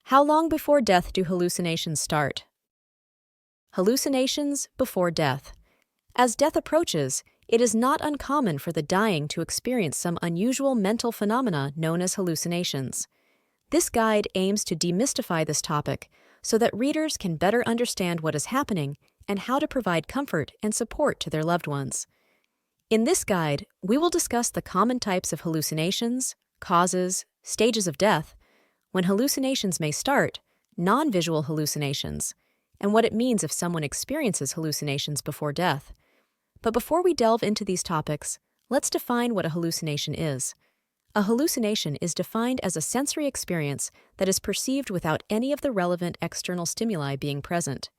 How long before death do hallucinations start? Hallucinations before death. As death approaches, it is not uncommon for the dying to experience some unusual mental phenomena known as hallucinations. This guide aims to demystify this topic so that readers can better understand what is happening and how to provide comfort and support to their loved ones. In this guide, we will discuss the common types of hallucinations, causes, stages of death, when hallucinations may start, non-visual hallucinations, and what it means if someone experiences hallucinations before death. But before we delve into these topics, let's define what a hallucination is. A hallucination is defined as a sensory experience that is perceived without any of the relevant external stimuli being present.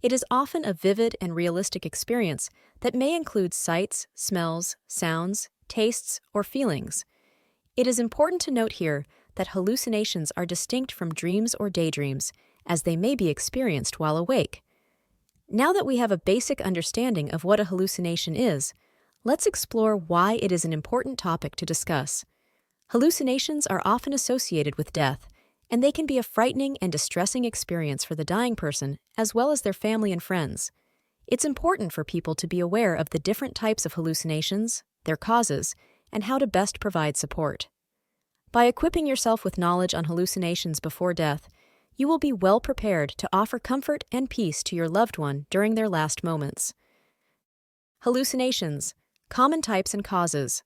It is often a vivid and realistic experience that may include sights, smells, sounds, tastes, or feelings. It is important to note here that hallucinations are distinct from dreams or daydreams, as they may be experienced while awake. Now that we have a basic understanding of what a hallucination is, let's explore why it is an important topic to discuss. Hallucinations are often associated with death, and they can be a frightening and distressing experience for the dying person as well as their family and friends. It's important for people to be aware of the different types of hallucinations, their causes, and how to best provide support. By equipping yourself with knowledge on hallucinations before death, you will be well prepared to offer comfort and peace to your loved one during their last moments. Hallucinations, common types and causes.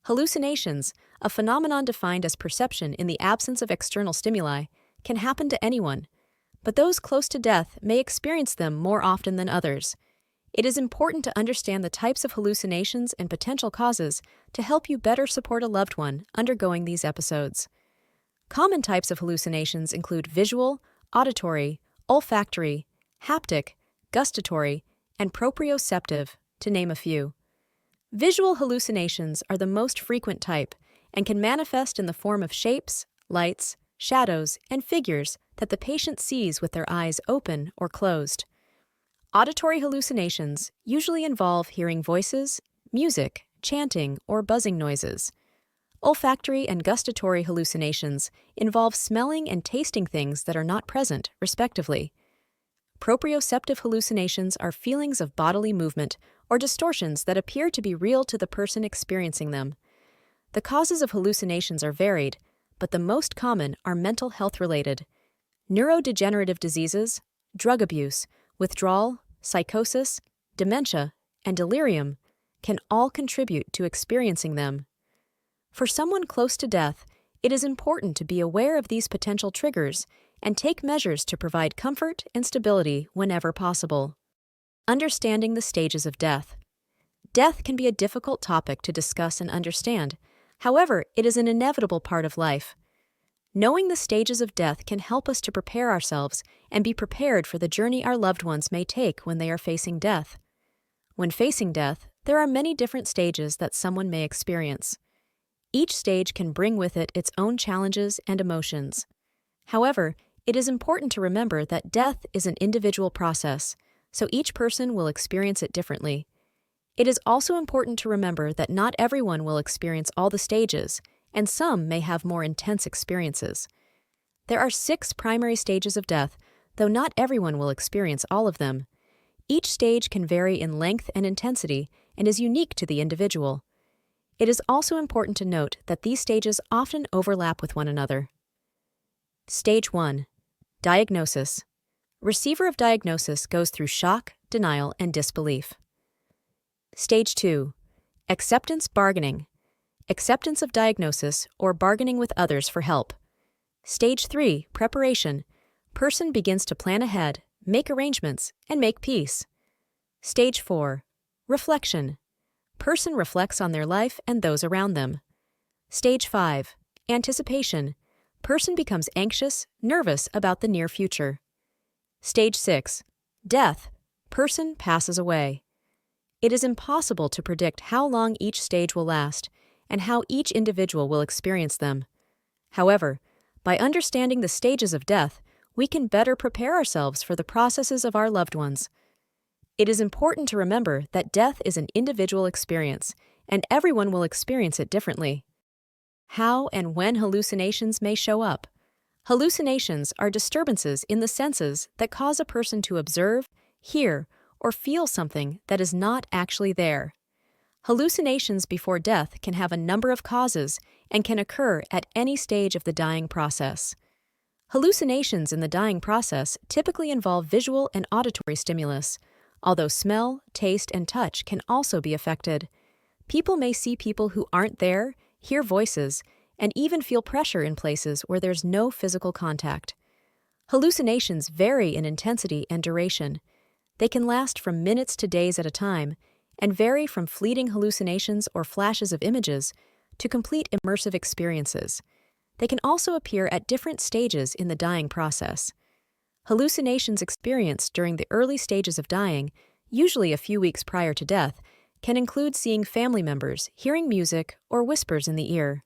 Hallucinations, a phenomenon defined as perception in the absence of external stimuli, can happen to anyone, but those close to death may experience them more often than others. It is important to understand the types of hallucinations and potential causes to help you better support a loved one undergoing these episodes. Common types of hallucinations include visual, auditory, olfactory, haptic, gustatory, and proprioceptive, to name a few. Visual hallucinations are the most frequent type and can manifest in the form of shapes, lights, shadows, and figures that the patient sees with their eyes open or closed. Auditory hallucinations usually involve hearing voices, music, chanting, or buzzing noises. Olfactory and gustatory hallucinations involve smelling and tasting things that are not present, respectively. Proprioceptive hallucinations are feelings of bodily movement or distortions that appear to be real to the person experiencing them. The causes of hallucinations are varied, but the most common are mental health-related. Neurodegenerative diseases, drug abuse, withdrawal, psychosis, dementia, and delirium can all contribute to experiencing them. For someone close to death, it is important to be aware of these potential triggers and take measures to provide comfort and stability whenever possible. Understanding the stages of death. Death can be a difficult topic to discuss and understand. However, it is an inevitable part of life. Knowing the stages of death can help us to prepare ourselves and be prepared for the journey our loved ones may take when they are facing death. When facing death, there are many different stages that someone may experience. Each stage can bring with it its own challenges and emotions. However, it is important to remember that death is an individual process, so each person will experience it differently. It is also important to remember that not everyone will experience all the stages, and some may have more intense experiences. There are 6 primary stages of death, though not everyone will experience all of them. Each stage can vary in length and intensity and is unique to the individual. It is also important to note that these stages often overlap with one another. Stage 1. Diagnosis. Receiver of diagnosis goes through shock, denial, and disbelief. Stage 2. Acceptance bargaining. Acceptance of diagnosis or bargaining with others for help. Stage 3. Preparation. Person begins to plan ahead, make arrangements, and make peace. Stage 4. Reflection. Person reflects on their life and those around them. Stage 5. Anticipation. Person becomes anxious, nervous about the near future. Stage 6. Death. Person passes away. It is impossible to predict how long each stage will last and how each individual will experience them. However, by understanding the stages of death, we can better prepare ourselves for the processes of our loved ones. It is important to remember that death is an individual experience, and everyone will experience it differently. How and when hallucinations may show up. Hallucinations are disturbances in the senses that cause a person to observe, hear, or feel something that is not actually there. Hallucinations before death can have a number of causes and can occur at any stage of the dying process. Hallucinations in the dying process typically involve visual and auditory stimulus, although smell, taste, and touch can also be affected. People may see people who aren't there, hear voices, and even feel pressure in places where there's no physical contact. Hallucinations vary in intensity and duration. They can last from minutes to days at a time, and vary from fleeting hallucinations or flashes of images to complete immersive experiences. They can also appear at different stages in the dying process. Hallucinations experienced during the early stages of dying, usually a few weeks prior to death, can include seeing family members, hearing music, or whispers in the ear.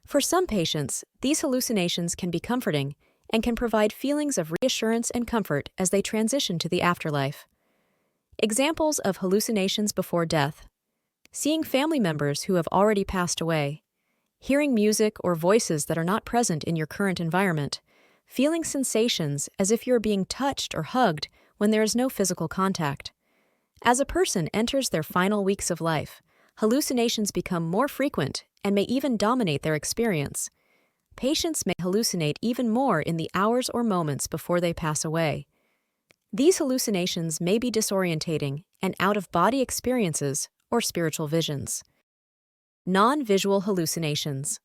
For some patients, these hallucinations can be comforting and can provide feelings of reassurance and comfort as they transition to the afterlife. Examples of hallucinations before death: seeing family members who have already passed away, hearing music or voices that are not present in your current environment, feeling sensations as if you're being touched or hugged when there is no physical contact. As a person enters their final weeks of life, hallucinations become more frequent and may even dominate their experience. Patients may hallucinate even more in the hours or moments before they pass away. These hallucinations may be disorientating and out-of-body experiences or spiritual visions. Non-visual hallucinations.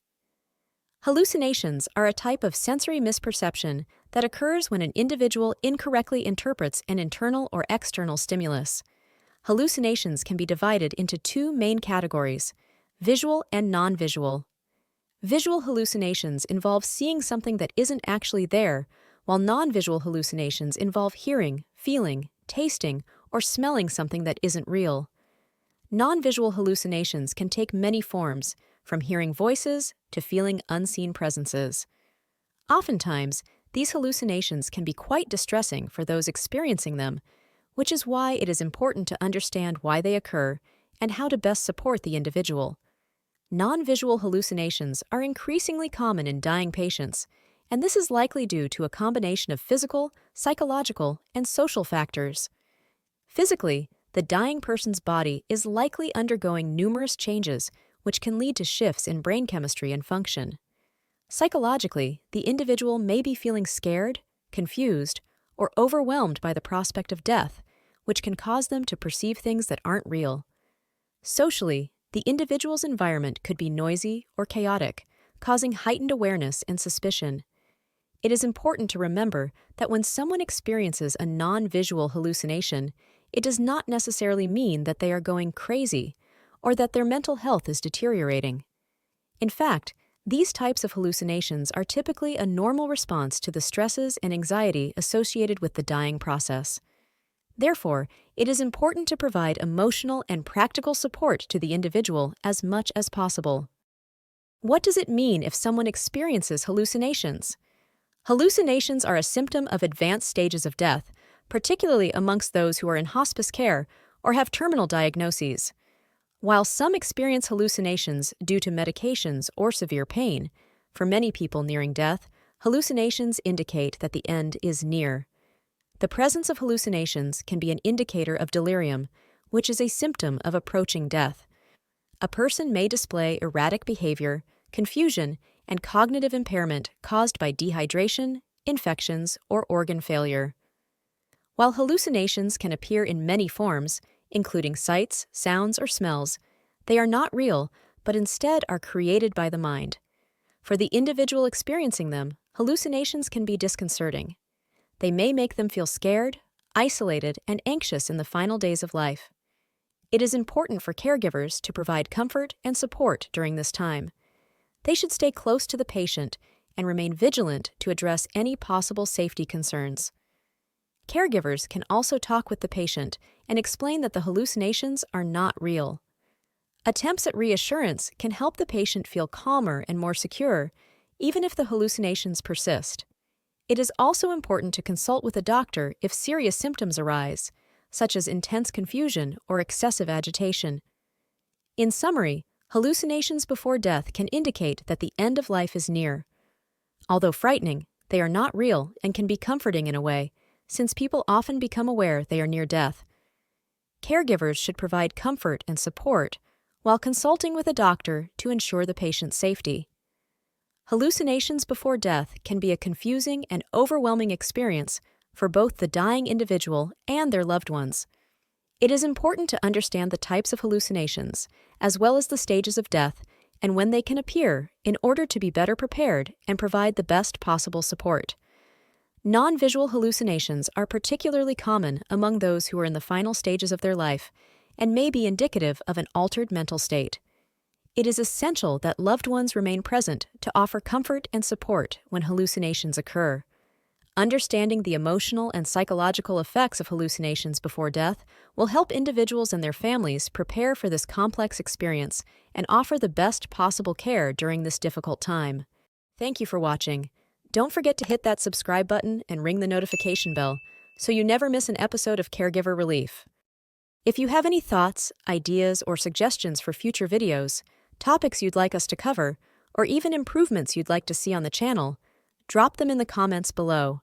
Hallucinations are a type of sensory misperception that occurs when an individual incorrectly interprets an internal or external stimulus. Hallucinations can be divided into two main categories: visual and non-visual. Visual hallucinations involve seeing something that isn't actually there, while non-visual hallucinations involve hearing, feeling, tasting, or smelling something that isn't real. Non-visual hallucinations can take many forms, from hearing voices to feeling unseen presences. Oftentimes, these hallucinations can be quite distressing for those experiencing them, which is why it is important to understand why they occur and how to best support the individual. Non-visual hallucinations are increasingly common in dying patients, and this is likely due to a combination of physical, psychological, and social factors. Physically, the dying person's body is likely undergoing numerous changes, which can lead to shifts in brain chemistry and function. Psychologically, the individual may be feeling scared, confused, or overwhelmed by the prospect of death, which can cause them to perceive things that aren't real. Socially, the individual's environment could be noisy or chaotic, causing heightened awareness and suspicion. It is important to remember that when someone experiences a non-visual hallucination, it does not necessarily mean that they are going crazy or that their mental health is deteriorating. In fact, these types of hallucinations are typically a normal response to the stresses and anxiety associated with the dying process. Therefore, it is important to provide emotional and practical support to the individual as much as possible. What does it mean if someone experiences hallucinations? Hallucinations are a symptom of advanced stages of death, particularly amongst those who are in hospice care or have terminal diagnoses. While some experience hallucinations due to medications or severe pain, for many people nearing death, hallucinations indicate that the end is near. The presence of hallucinations can be an indicator of delirium, which is a symptom of approaching death. A person may display erratic behavior, confusion, and cognitive impairment caused by dehydration, infections, or organ failure. While hallucinations can appear in many forms, including sights, sounds, or smells, they are not real, but instead are created by the mind. For the individual experiencing them, hallucinations can be disconcerting. They may make them feel scared, isolated, and anxious in the final days of life. It is important for caregivers to provide comfort and support during this time. They should stay close to the patient and remain vigilant to address any possible safety concerns. Caregivers can also talk with the patient and explain that the hallucinations are not real. Attempts at reassurance can help the patient feel calmer and more secure, even if the hallucinations persist. It is also important to consult with a doctor if serious symptoms arise, such as intense confusion or excessive agitation. In summary, hallucinations before death can indicate that the end of life is near. Although frightening, They are not real and can be comforting in a way, since people often become aware they are near death. Caregivers should provide comfort and support while consulting with a doctor to ensure the patient's safety. Hallucinations before death can be a confusing and overwhelming experience for both the dying individual and their loved ones. It is important to understand the types of hallucinations, as well as the stages of death and when they can appear, in order to be better prepared and provide the best possible support. Non-visual hallucinations are particularly common among those who are in the final stages of their life and may be indicative of an altered mental state. It is essential that loved ones remain present to offer comfort and support when hallucinations occur. Understanding the emotional and psychological effects of hallucinations before death will help individuals and their families prepare for this complex experience and offer the best possible care during this difficult time. Thank you for watching. Don't forget to hit that subscribe button and ring the notification bell so you never miss an episode of Caregiver Relief. If you have any thoughts, ideas, or suggestions for future videos, topics you'd like us to cover, or even improvements you'd like to see on the channel, drop them in the comments below.